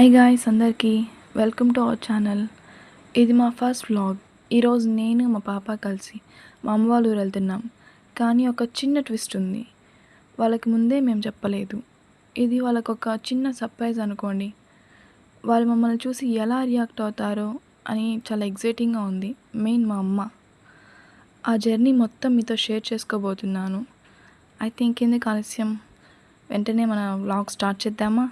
Hi guys అందరికీ welcome to our channel. ఇది మా ఫస్ట్ వ్లాగ్. ఈరోజు నేను మా పాప కలిసి మా అమ్మ వాళ్ళ ఊరు వెళ్తున్నాం. కానీ ఒక చిన్న ట్విస్ట్ ఉంది. వాళ్ళకి ముందే మేము చెప్పలేదు. ఇది వాళ్ళకు ఒక చిన్న సర్ప్రైజ్ అనుకోండి. వాళ్ళు మమ్మల్ని చూసి ఎలా రియాక్ట్ అవుతారో అని చాలా ఎగ్జైటింగ్గా ఉంది. మెయిన్ మా అమ్మ. ఆ జర్నీ మొత్తం మీతో షేర్ చేసుకోబోతున్నాను. ఐ థింక్ ఎందుకు ఆలస్యం, వెంటనే మన వ్లాగ్ స్టార్ట్ చేద్దామా?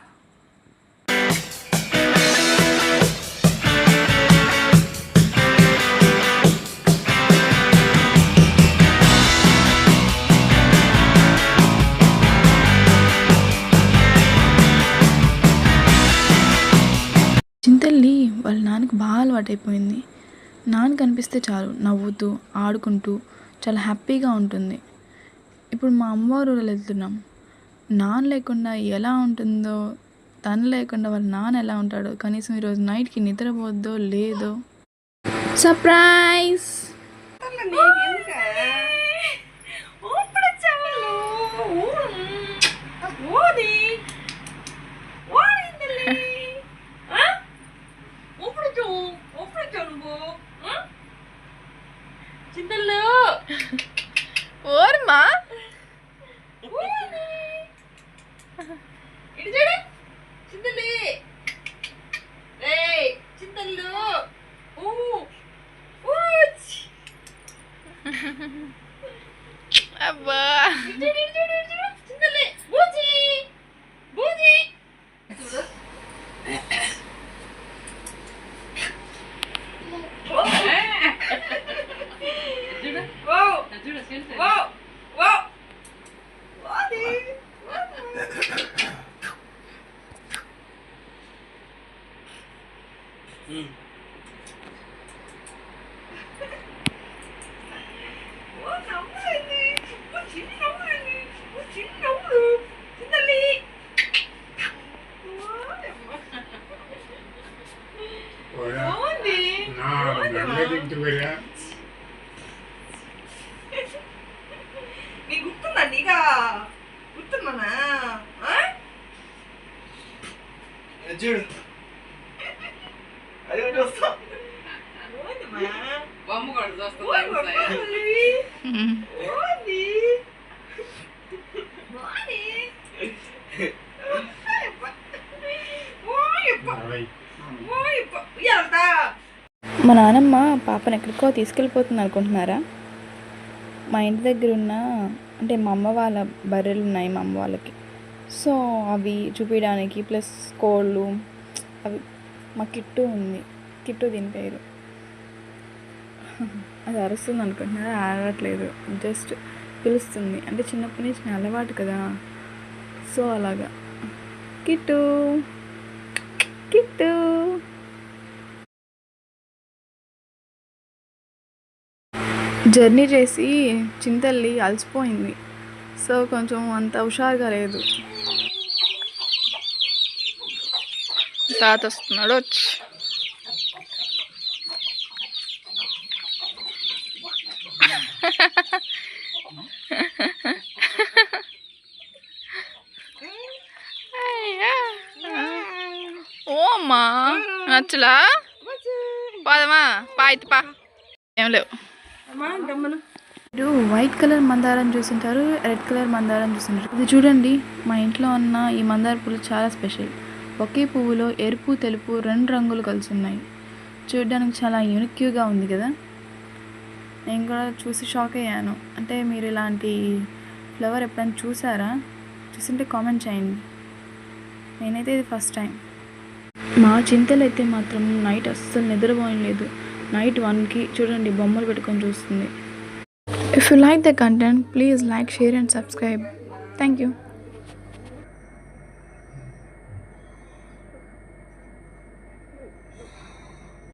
చింతల్లి వాళ్ళ నాన్నకి బాగా అలవాటైపోయింది. నాన్న కనిపిస్తే చాలు నవ్వుతూ ఆడుకుంటూ చాలా హ్యాపీగా ఉంటుంది. ఇప్పుడు మా అమ్మవారు వెళ్తున్నాం. నాన్న లేకుండా ఎలా ఉంటుందో, తను లేకుండా వాళ్ళ నాన్న ఎలా ఉంటాడో, కనీసం ఈరోజు నైట్కి నిద్రపోద్దో లేదో. సర్ప్రైజ్! ఓర్మా ఇటు చూడు చింతల్లి, రేయ్ చింతల్లు, అబ్బా చింతల్లి బూజీ బూజీ చూడు. నీకు గుర్తుందా? నీగా గుర్తున్నానా? చూడు అది చూస్తా బొమ్మ కూడా చూస్తా. మా నాన్నమ్మ పాపను ఎక్కడికో తీసుకెళ్ళిపోతుంది అనుకుంటున్నారా? మా ఇంటి దగ్గర ఉన్న అంటే మా అమ్మ వాళ్ళ బర్రెలు ఉన్నాయి మా అమ్మ వాళ్ళకి. సో అవి చూపించడానికి ప్లస్ కోళ్ళు అవి మా కిట్టు ఉంది. కిట్టు దీని పేరు. అది అరుస్తుంది అనుకుంటున్నారా? అరవట్లేదు, జస్ట్ పిలుస్తుంది. అంటే చిన్నప్పటి నుంచి నా అలవాటు కదా, సో అలాగా. Kit kit. జర్నీ చేసి చింతల్లి అలసిపోయింది, సో కొంచెం అంత హుషారుగా లేదు. తాత వస్తున్నాడు. వచ్చి ఓ అమ్మా నచ్చలా పాదమా పాయిత్ పా ఏం లేవు. మీరు వైట్ కలర్ మందారం చూసింటారు, రెడ్ కలర్ మందారం చూసింటారు. ఇది చూడండి, మా ఇంట్లో ఉన్న ఈ మందార పూలు చాలా స్పెషల్. ఒకే పువ్వులో ఎరుపు తెలుపు రెండు రంగులు కలిసి ఉన్నాయి. చూడడానికి చాలా యూనిక్గా ఉంది కదా. నేను కూడా చూసి షాక్ అయ్యాను. అంటే మీరు ఇలాంటి ఫ్లవర్ ఎప్పుడైనా చూసారా? చూసింటే కామెంట్ చేయండి. నేనైతే ఇది ఫస్ట్ టైం. మా చింతలు అయితే మాత్రం నైట్ అస్సలు నిద్రపోయలేదు. నైట్ 1కి చూడండి బొమ్మలు పెట్టుకొని చూస్తుంది. If you like the content, please like, share and subscribe. Thank you.